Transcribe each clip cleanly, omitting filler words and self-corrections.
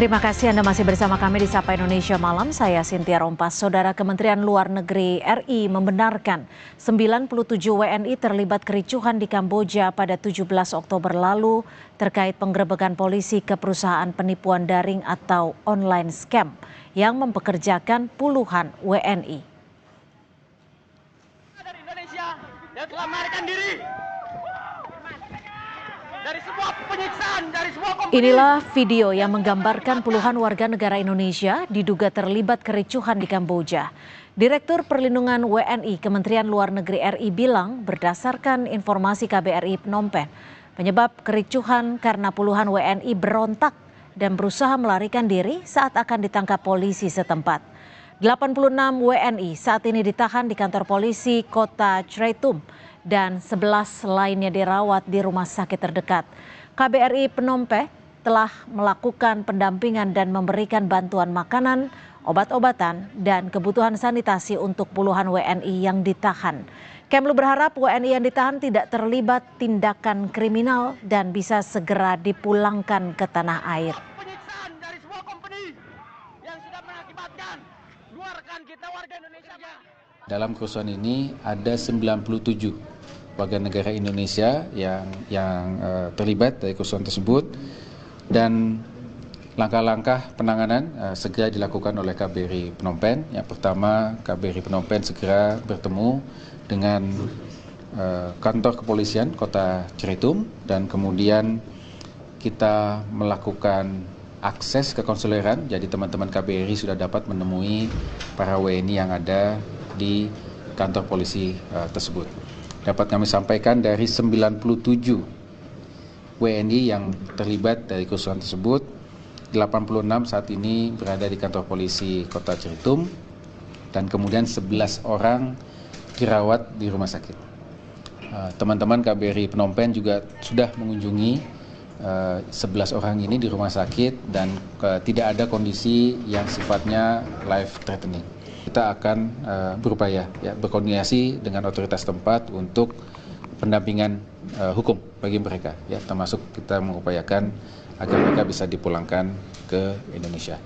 Terima kasih Anda masih bersama kami di Sapa Indonesia Malam. Saya Cynthia Rompas. Saudara Kementerian Luar Negeri RI membenarkan 97 WNI terlibat kericuhan di Kamboja pada 17 Oktober lalu terkait penggerebekan polisi ke perusahaan penipuan daring atau online scam yang mempekerjakan puluhan WNI. Dari Indonesia yang telah melarikan diri dari sebuah penyiksaan, dari sebuah kompetisi. Inilah video yang menggambarkan puluhan warga negara Indonesia diduga terlibat kericuhan di Kamboja. Direktur Perlindungan WNI Kementerian Luar Negeri RI bilang berdasarkan informasi KBRI Phnom Penh, penyebab kericuhan karena puluhan WNI berontak dan berusaha melarikan diri saat akan ditangkap polisi setempat. 86 WNI saat ini ditahan di kantor polisi kota Chreitum dan 11 lainnya dirawat di rumah sakit terdekat. KBRI Phnom Penh telah melakukan pendampingan dan memberikan bantuan makanan, obat-obatan, dan kebutuhan sanitasi untuk puluhan WNI yang ditahan. Kemlu berharap WNI yang ditahan tidak terlibat tindakan kriminal dan bisa segera dipulangkan ke tanah air. Penyiksaan dari sebuah kompetisi yang sudah mengakibatkan dua rekan kita warga Indonesia. Dalam kerusuhan ini ada 97 warga negara Indonesia yang terlibat dari kerusuhan tersebut, dan langkah-langkah penanganan segera dilakukan oleh KBRI Phnom Penh. Yang pertama, KBRI Phnom Penh segera bertemu dengan kantor kepolisian kota Chreitum, dan kemudian kita melakukan akses ke konsuleran. Jadi teman-teman KBRI sudah dapat menemui para WNI yang ada di kantor polisi tersebut. Dapat kami sampaikan dari 97 WNI yang terlibat dari kerusuhan tersebut, 86 saat ini berada di kantor polisi kota Chreitum, dan kemudian 11 orang dirawat di rumah sakit. Teman-teman KBRI Phnom Penh juga sudah mengunjungi 11 orang ini di rumah sakit dan tidak ada kondisi yang sifatnya life threatening. Kita akan berupaya berkoordinasi dengan otoritas tempat untuk pendampingan hukum bagi mereka, termasuk kita mengupayakan agar mereka bisa dipulangkan ke Indonesia.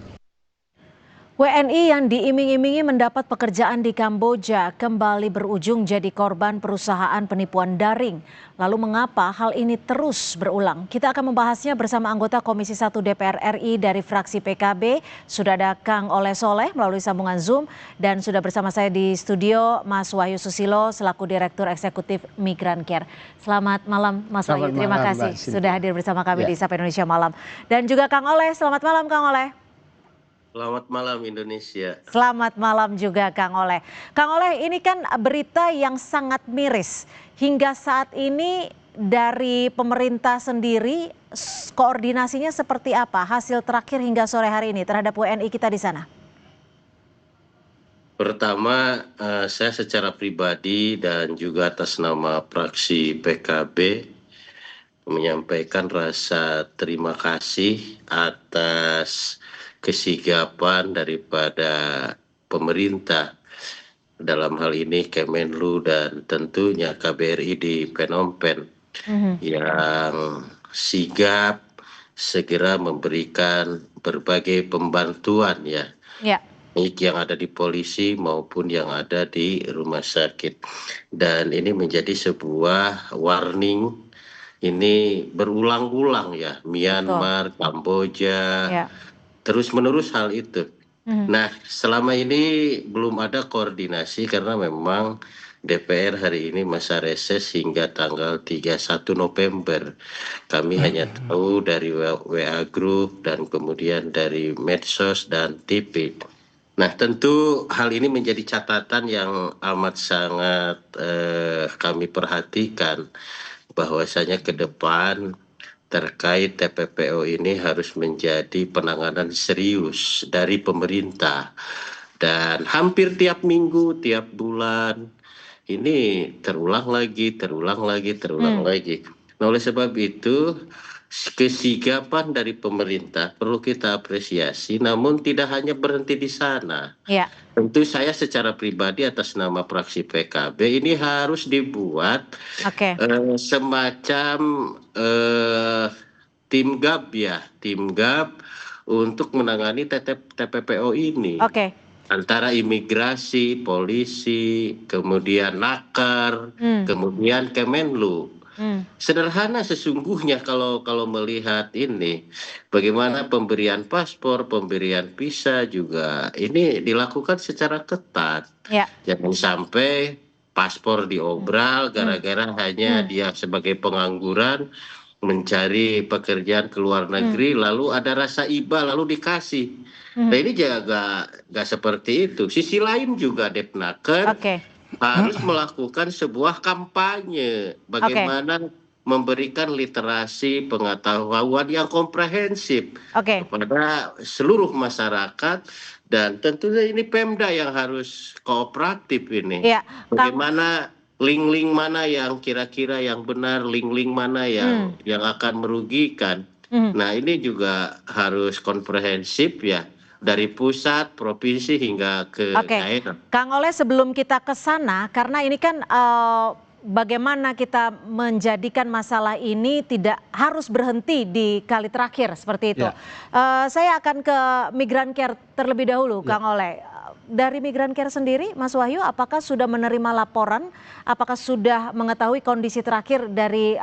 WNI yang diiming-imingi mendapat pekerjaan di Kamboja kembali berujung jadi korban perusahaan penipuan daring. Lalu mengapa hal ini terus berulang? Kita akan membahasnya bersama anggota Komisi 1 DPR RI dari fraksi PKB. Sudah ada Kang Oleh Soleh melalui sambungan Zoom, dan sudah bersama saya di studio Mas Wahyu Susilo selaku Direktur Eksekutif Migran Care. Selamat malam Mas Wahyu, terima kasih sudah hadir bersama kami di Sapa Indonesia Malam. Dan juga Kang Oleh, selamat malam Kang Oleh. Selamat malam Indonesia. Selamat malam juga Kang Oleh. Kang Oleh, ini kan berita yang sangat miris. Hingga saat ini dari pemerintah sendiri koordinasinya seperti apa? Hasil terakhir hingga sore hari ini terhadap WNI kita di sana. Pertama, saya secara pribadi dan juga atas nama fraksi PKB menyampaikan rasa terima kasih atas kesigapan daripada pemerintah, dalam hal ini Kemenlu dan tentunya KBRI di Phnom Penh yang sigap segera memberikan berbagai pembantuan baik yang ada di polisi maupun yang ada di rumah sakit. Dan ini menjadi sebuah warning, ini berulang-ulang Myanmar, Kamboja, terus-menerus hal itu. Nah, selama ini belum ada koordinasi karena memang DPR hari ini masa reses hingga tanggal 31 November. Kami hanya tahu dari WA Group dan kemudian dari medsos dan TV. Nah, tentu hal ini menjadi catatan yang amat sangat kami perhatikan, bahwasanya ke depan terkait TPPO ini harus menjadi penanganan serius dari pemerintah. Dan hampir tiap minggu, tiap bulan, ini terulang lagi. Nah, oleh sebab itu, kesigapan dari pemerintah perlu kita apresiasi, namun tidak hanya berhenti di sana. Tentu saya secara pribadi atas nama fraksi PKB ini harus dibuat semacam tim gab untuk menangani TPPO ini. Oke. Antara imigrasi, polisi, kemudian Naker, kemudian Kemenlu. Sederhana sesungguhnya kalau melihat ini, bagaimana pemberian paspor, pemberian visa juga ini dilakukan secara ketat. Ya. Jangan sampai paspor diobral gara-gara hanya dia sebagai pengangguran mencari pekerjaan ke luar negeri, lalu ada rasa iba lalu dikasih. Nah ini juga nggak seperti itu. Sisi lain juga Depnaker harus melakukan sebuah kampanye bagaimana memberikan literasi pengetahuan yang komprehensif kepada seluruh masyarakat, dan tentunya ini Pemda yang harus kooperatif ini. Bagaimana link-link mana yang kira-kira yang benar, link-link mana yang akan merugikan. Nah ini juga harus komprehensif ya, dari pusat, provinsi hingga ke daerah. Kang Oleh, sebelum kita ke sana, karena ini kan bagaimana kita menjadikan masalah ini tidak harus berhenti di kali terakhir seperti itu. Saya akan ke Migrancare terlebih dahulu, Kang Oleh. Dari Migrancare sendiri, Mas Wahyu, apakah sudah menerima laporan, apakah sudah mengetahui kondisi terakhir dari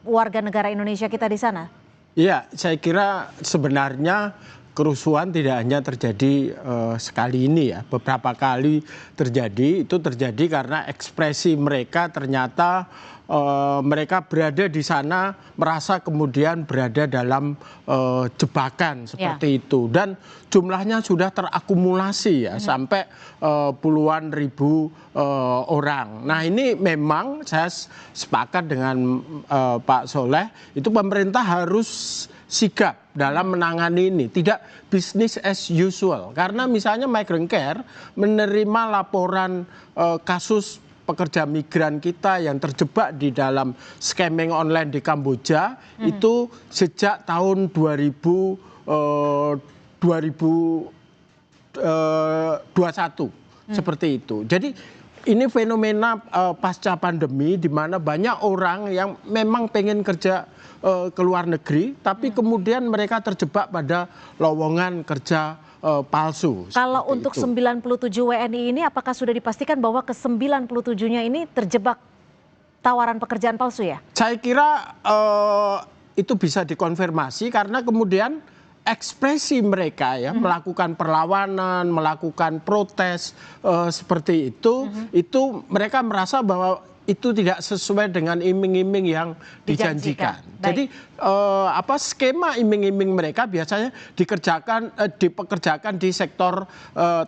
warga negara Indonesia kita di sana? Iya, saya kira sebenarnya kerusuhan tidak hanya terjadi sekali ini ya, beberapa kali terjadi. Itu terjadi karena ekspresi mereka ternyata mereka berada di sana merasa kemudian berada dalam jebakan seperti itu, dan jumlahnya sudah terakumulasi ya sampai puluhan ribu orang. Nah ini memang saya sepakat dengan Pak Soleh, itu pemerintah harus sigap dalam menangani ini, tidak business as usual. Karena misalnya Migrancare menerima laporan kasus pekerja migran kita yang terjebak di dalam scamming online di Kamboja itu sejak tahun 2021 seperti itu. Jadi ini fenomena pasca pandemi di mana banyak orang yang memang pengen kerja ke luar negeri, tapi kemudian mereka terjebak pada lowongan kerja palsu. Kalau untuk 97 WNI ini, apakah sudah dipastikan bahwa ke-97-nya ini terjebak tawaran pekerjaan palsu ya? Saya kira itu bisa dikonfirmasi karena kemudian ekspresi mereka ya melakukan perlawanan, melakukan protes seperti itu mereka merasa bahwa itu tidak sesuai dengan iming-iming yang dijanjikan. Jadi skema iming-iming mereka biasanya dipekerjakan di sektor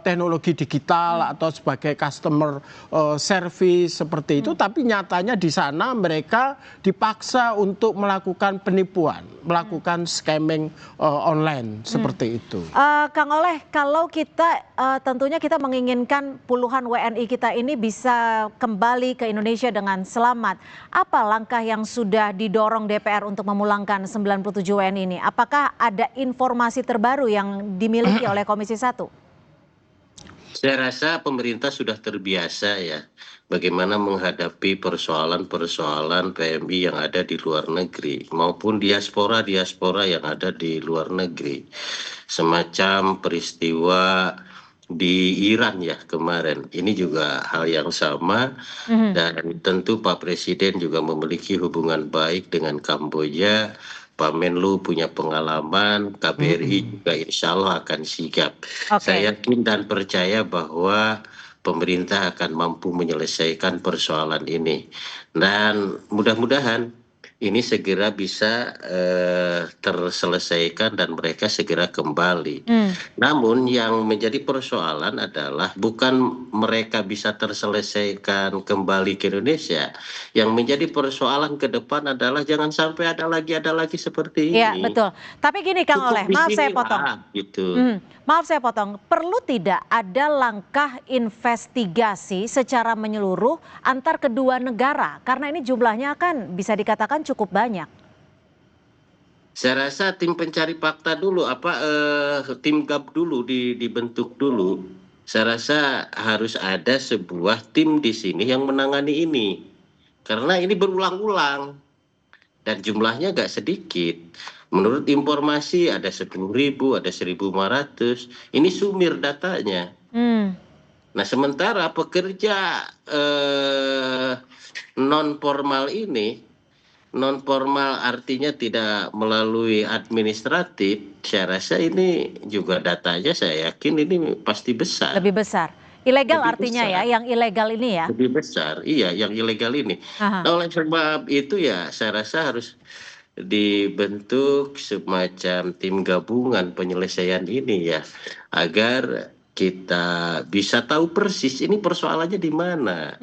teknologi digital atau sebagai customer service seperti itu, tapi nyatanya di sana mereka dipaksa untuk melakukan penipuan, melakukan scamming online seperti itu. Kang Oleh, kalau kita tentunya kita menginginkan puluhan WNI kita ini bisa kembali ke Indonesia dengan selamat. Apa langkah yang sudah didorong DPR untuk memulangkan 97 WNI ini? Apakah ada informasi terbaru yang dimiliki oleh Komisi 1? Saya rasa pemerintah sudah terbiasa ya bagaimana menghadapi persoalan-persoalan PMI yang ada di luar negeri maupun diaspora yang ada di luar negeri. Semacam peristiwa di Iran ya kemarin, ini juga hal yang sama, dan tentu Pak Presiden juga memiliki hubungan baik dengan Kamboja. Pak Menlu punya pengalaman, KBRI juga insya Allah akan sigap. Saya yakin dan percaya bahwa pemerintah akan mampu menyelesaikan persoalan ini, dan mudah-mudahan ini segera bisa terselesaikan dan mereka segera kembali. Namun yang menjadi persoalan adalah bukan mereka bisa terselesaikan kembali ke Indonesia. Yang menjadi persoalan ke depan adalah jangan sampai ada lagi seperti ini. Iya betul. Tapi gini Kang Oleh, maaf saya potong. Maaf saya potong. Perlu tidak ada langkah investigasi secara menyeluruh antar kedua negara? Karena ini jumlahnya kan bisa dikatakan cukup banyak. Saya rasa tim pencari fakta dulu, tim GAP dulu dibentuk dulu. Saya rasa harus ada sebuah tim di sini yang menangani ini. Karena ini berulang-ulang. dan jumlahnya nggak sedikit. Menurut informasi ada 10.000, ada 1.500. Ini sumir datanya. Nah, sementara pekerja non formal ini, non formal artinya tidak melalui administratif, saya rasa ini juga datanya saya yakin ini pasti besar. Lebih besar. Ilegal Lebih artinya besar. ya, yang ilegal ini ya? Lebih besar, iya, yang ilegal ini. Nah, oleh sebab itu ya saya rasa harus dibentuk semacam tim gabungan penyelesaian ini ya, agar kita bisa tahu persis ini persoalannya di mana.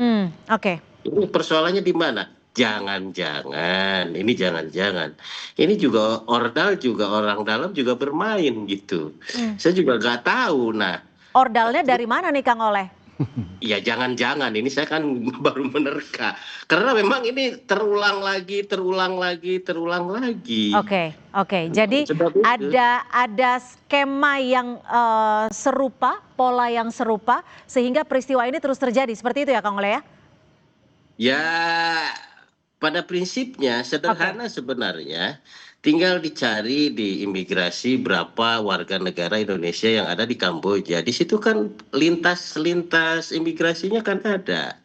Oke. Ini persoalannya di mana? Jangan-jangan, ini juga ordal, juga orang dalam juga bermain gitu. Saya juga nggak tahu. Nah, ordalnya dari mana nih Kang Oleh? ya jangan-jangan, ini saya kan baru menerka. Karena memang ini terulang lagi. Oke. Jadi ada skema yang serupa, pola yang serupa, sehingga peristiwa ini terus terjadi. Seperti itu ya Kang Oleh ya? Ya, pada prinsipnya sederhana sebenarnya. Tinggal dicari di imigrasi berapa warga negara Indonesia yang ada di Kamboja. Di situ kan lintas imigrasinya kan ada.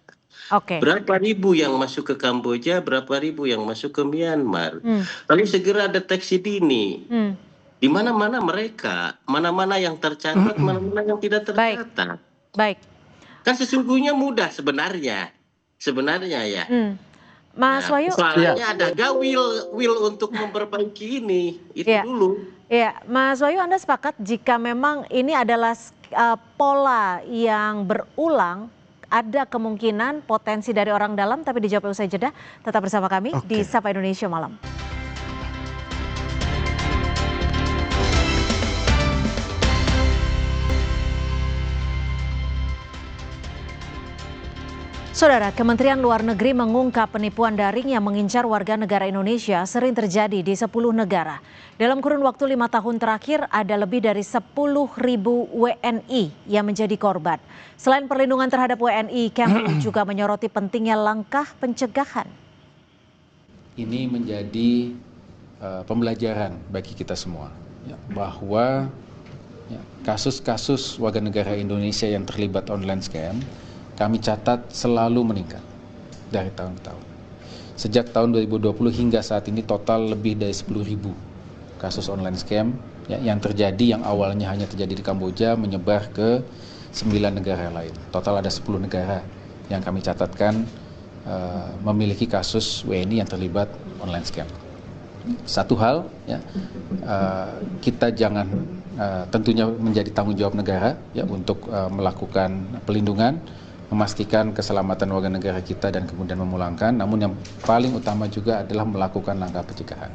Oke. Berapa ribu yang masuk ke Kamboja, berapa ribu yang masuk ke Myanmar. Lalu segera deteksi dini. Di mana-mana mereka, mana-mana yang tercatat, mana-mana yang tidak tercatat. Baik. Kan sesungguhnya mudah sebenarnya ya. Mas Wahyu, soalnya ada gak will untuk memperbaiki ini, itu dulu. Iya, Mas Wahyu, Anda sepakat jika memang ini adalah pola yang berulang, ada kemungkinan potensi dari orang dalam, tapi dijawab usai jeda. Tetap bersama kami di Sapa Indonesia Malam. Saudara, Kementerian Luar Negeri mengungkap penipuan daring yang mengincar warga negara Indonesia sering terjadi di 10 negara. Dalam kurun waktu 5 tahun terakhir, ada lebih dari 10.000 WNI yang menjadi korban. Selain perlindungan terhadap WNI, Kemlu juga menyoroti pentingnya langkah pencegahan. Ini menjadi pembelajaran bagi kita semua, ya, bahwa kasus-kasus warga negara Indonesia yang terlibat online scam kami catat selalu meningkat dari tahun ke tahun. Sejak tahun 2020 hingga saat ini total lebih dari 10.000 kasus online scam yang terjadi, yang awalnya hanya terjadi di Kamboja menyebar ke 9 negara lain. Total ada 10 negara yang kami catatkan memiliki kasus WNI yang terlibat online scam. Satu hal, ya, kita jangan tentunya menjadi tanggung jawab negara ya untuk melakukan pelindungan, memastikan keselamatan warga negara kita dan kemudian memulangkan. Namun yang paling utama juga adalah melakukan langkah pencegahan.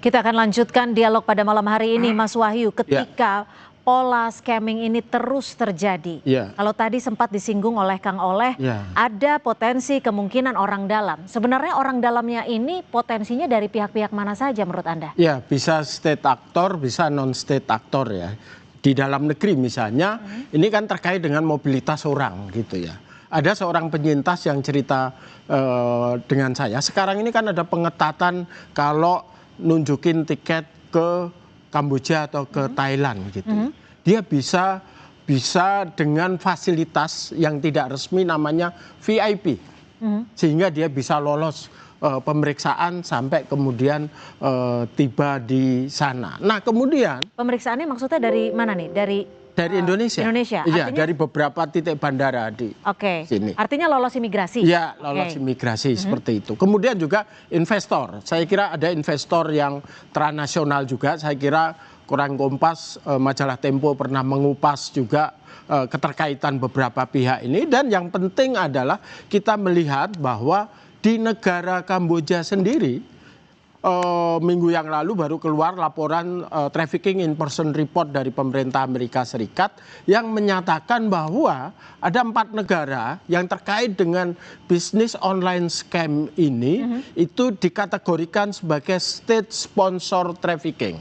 Kita akan lanjutkan dialog pada malam hari ini, Mas Wahyu, ketika pola scamming ini terus terjadi. Kalau tadi sempat disinggung oleh Kang Oleh, ada potensi kemungkinan orang dalam. Sebenarnya orang dalamnya ini potensinya dari pihak-pihak mana saja menurut Anda? Ya, bisa state actor, bisa non-state actor ya. Di dalam negeri misalnya, ini kan terkait dengan mobilitas orang gitu ya. Ada seorang penyintas yang cerita dengan saya, sekarang ini kan ada pengetatan kalau nunjukin tiket ke Kamboja atau ke Thailand gitu. Dia bisa dengan fasilitas yang tidak resmi namanya VIP. Sehingga dia bisa lolos pemeriksaan sampai kemudian tiba di sana. Nah, kemudian pemeriksaannya maksudnya dari mana nih? Dari Indonesia. Iya, artinya, dari beberapa titik bandara di sini. Artinya lolos imigrasi. Iya, lolos imigrasi seperti itu. Kemudian juga investor. Saya kira ada investor yang transnasional juga. Saya kira Koran Kompas, majalah Tempo pernah mengupas juga keterkaitan beberapa pihak ini. Dan yang penting adalah kita melihat bahwa di negara Kamboja sendiri, minggu yang lalu baru keluar laporan trafficking in person report dari pemerintah Amerika Serikat yang menyatakan bahwa ada 4 negara yang terkait dengan bisnis online scam ini itu dikategorikan sebagai state sponsor trafficking.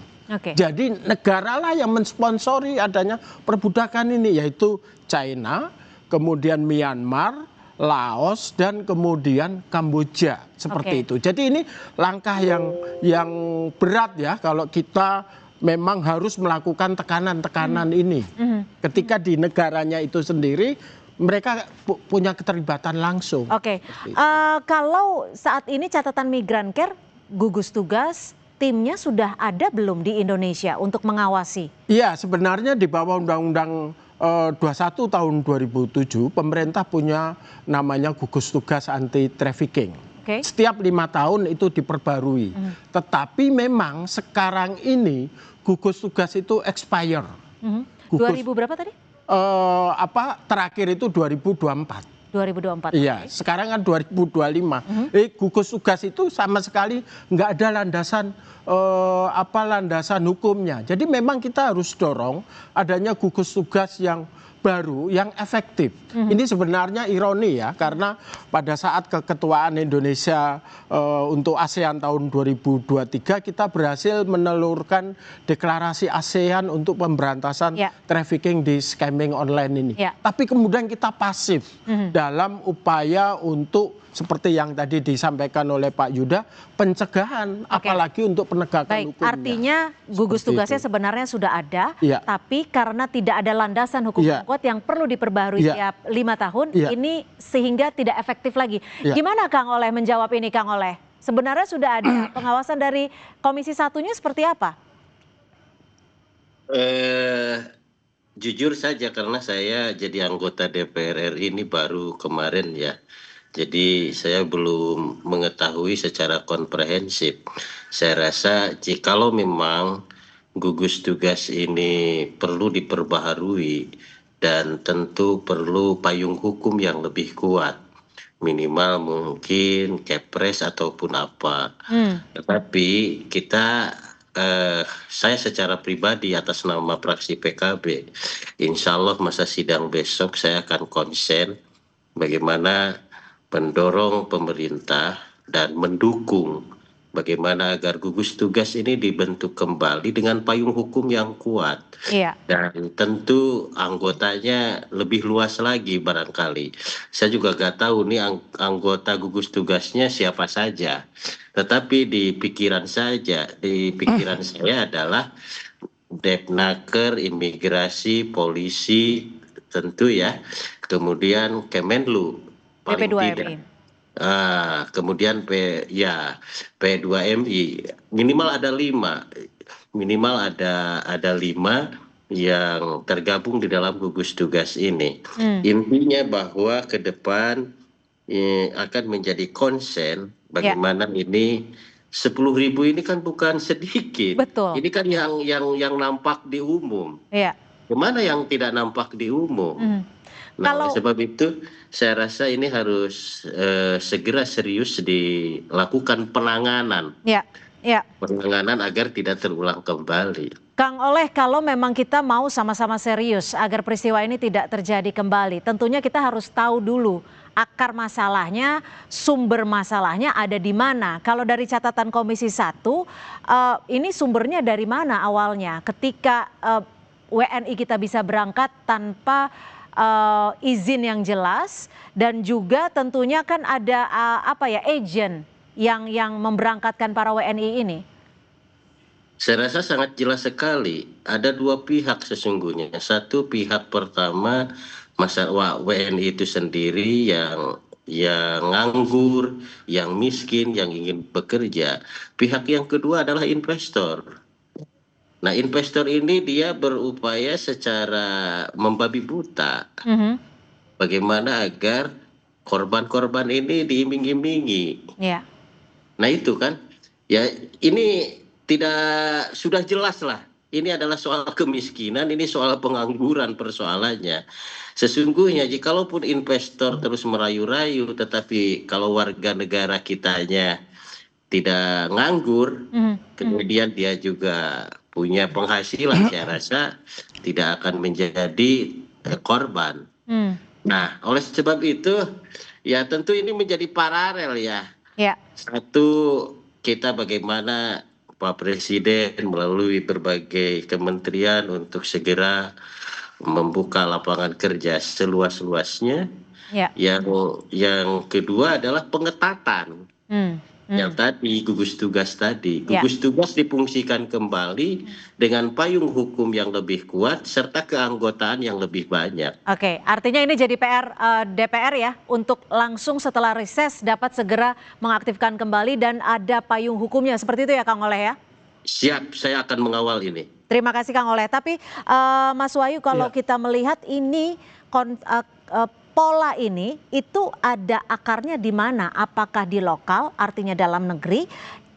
Jadi negaralah yang mensponsori adanya perbudakan ini, yaitu China, kemudian Myanmar, Laos, dan kemudian Kamboja seperti itu. Jadi ini langkah yang berat ya kalau kita memang harus melakukan tekanan-tekanan ini. Ketika di negaranya itu sendiri mereka punya keterlibatan langsung. Kalau saat ini catatan Migrancare, gugus tugas timnya sudah ada belum di Indonesia untuk mengawasi? Iya, sebenarnya di bawah Undang-Undang 21 tahun 2007 pemerintah punya namanya gugus tugas anti trafficking. Setiap 5 tahun itu diperbarui. Tetapi memang sekarang ini gugus tugas itu expire. 2000 berapa tadi? Terakhir itu 2024. 2024. Iya, sekarang kan 2025. Gugus tugas itu sama sekali nggak ada landasan hukumnya. Jadi memang kita harus dorong adanya gugus tugas yang baru, yang efektif. Ini sebenarnya ironi ya, karena pada saat keketuaan Indonesia untuk ASEAN tahun 2023 kita berhasil menelurkan deklarasi ASEAN untuk pemberantasan trafficking di scamming online ini. Tapi kemudian kita pasif dalam upaya untuk seperti yang tadi disampaikan oleh Pak Yuda, pencegahan, apalagi untuk penegakan hukumnya. Artinya gugus tugasnya sebenarnya sudah ada, tapi karena tidak ada landasan hukum kuat yang perlu diperbaharui tiap 5 tahun, ini sehingga tidak efektif lagi. Gimana Kang Oleh menjawab ini, Kang Oleh? Sebenarnya sudah ada pengawasan dari Komisi 1-nya seperti apa? Jujur saja karena saya jadi anggota DPR RI ini baru kemarin ya. Jadi saya belum mengetahui secara komprehensif. Saya rasa jikalau memang gugus tugas ini perlu diperbaharui dan tentu perlu payung hukum yang lebih kuat. Minimal mungkin Kepres ataupun apa. Tetapi saya secara pribadi atas nama fraksi PKB, insya Allah masa sidang besok saya akan konsen bagaimana mendorong pemerintah dan mendukung bagaimana agar gugus tugas ini dibentuk kembali dengan payung hukum yang kuat. Dan tentu anggotanya lebih luas lagi barangkali. Saya juga gak tahu nih anggota gugus tugasnya siapa saja. Tetapi di pikiran saya adalah Depnaker, imigrasi, polisi, tentu ya. Kemudian Kemenlu. PP2MI. Kemudian P2MI minimal ada 5 yang tergabung di dalam gugus tugas ini. Intinya bahwa ke depan akan menjadi konsen bagaimana ini 10.000 ini kan bukan sedikit. Betul. Ini kan yang nampak di umum. Kemana yang tidak nampak di umum? Nah, sebab itu saya rasa ini harus segera serius dilakukan penanganan. Penanganan agar tidak terulang kembali. Kang Oleh, kalau memang kita mau sama-sama serius agar peristiwa ini tidak terjadi kembali, tentunya kita harus tahu dulu akar masalahnya, sumber masalahnya ada di mana. Kalau dari catatan Komisi 1, ini sumbernya dari mana awalnya? Ketika WNI kita bisa berangkat tanpa izin yang jelas, dan juga tentunya kan ada agent yang memberangkatkan para WNI ini. Saya rasa sangat jelas sekali. Ada 2 pihak sesungguhnya. Satu pihak pertama WNI itu sendiri yang nganggur, yang miskin, yang ingin bekerja. Pihak yang kedua adalah investor. Nah, investor ini dia berupaya secara membabi buta. Bagaimana agar korban-korban ini diiming-imingi. Nah, itu kan. Ya, ini sudah jelas lah. Ini adalah soal kemiskinan, ini soal pengangguran persoalannya. Sesungguhnya jikalaupun investor terus merayu-rayu, tetapi kalau warga negara kitanya tidak nganggur, kemudian dia juga punya penghasilan, saya rasa tidak akan menjadi korban. Nah, oleh sebab itu ya tentu ini menjadi paralel ya. Satu, kita bagaimana Pak Presiden melalui berbagai kementerian untuk segera membuka lapangan kerja seluas-luasnya. Ya. Yang kedua adalah pengetatan. Yang tadi gugus tugas tadi. Gugus tugas difungsikan kembali dengan payung hukum yang lebih kuat serta keanggotaan yang lebih banyak. Oke, artinya ini jadi PR DPR ya untuk langsung setelah reses dapat segera mengaktifkan kembali dan ada payung hukumnya. Seperti itu ya Kang Oleh ya? Siap, saya akan mengawal ini. Terima kasih Kang Oleh. Tapi Mas Wahyu kalau kita melihat ini pola ini itu ada akarnya di mana? Apakah di lokal, artinya dalam negeri,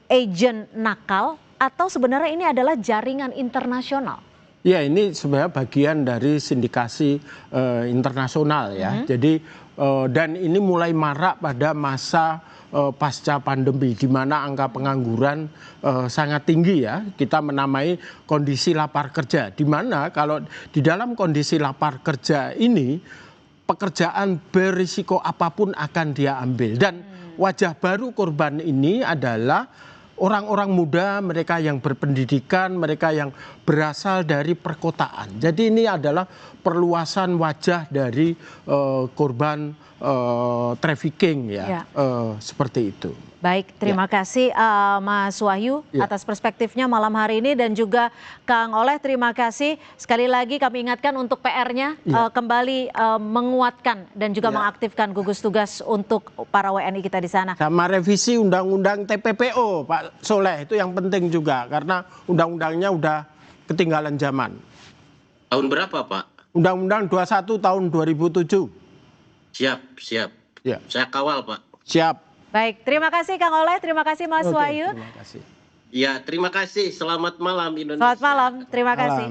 agent nakal, atau sebenarnya ini adalah jaringan internasional? Ya, ini sebenarnya bagian dari sindikasi internasional ya. Jadi dan ini mulai marak pada masa pasca pandemi, di mana angka pengangguran sangat tinggi ya. Kita menamai kondisi lapar kerja, di mana kalau di dalam kondisi lapar kerja ini pekerjaan berisiko apapun akan dia ambil. Dan wajah baru korban ini adalah orang-orang muda, mereka yang berpendidikan, mereka yang berasal dari perkotaan. Jadi ini adalah perluasan wajah dari korban trafficking ya, seperti itu. Baik, terima kasih Mas Wahyu atas perspektifnya malam hari ini dan juga Kang Oleh, terima kasih. Sekali lagi kami ingatkan untuk PR-nya kembali menguatkan dan juga mengaktifkan gugus tugas untuk para WNI kita di sana. Sama revisi undang-undang TPPO Pak Soleh, itu yang penting juga karena undang-undangnya udah ketinggalan zaman. Tahun berapa Pak? Undang-undang 21 tahun 2007. Siap. Ya. Saya kawal Pak. Siap. Baik, terima kasih Kang Oleh, terima kasih Mas Wahyu. Terima kasih. Ya, terima kasih. Selamat malam Indonesia. Selamat malam, terima kasih.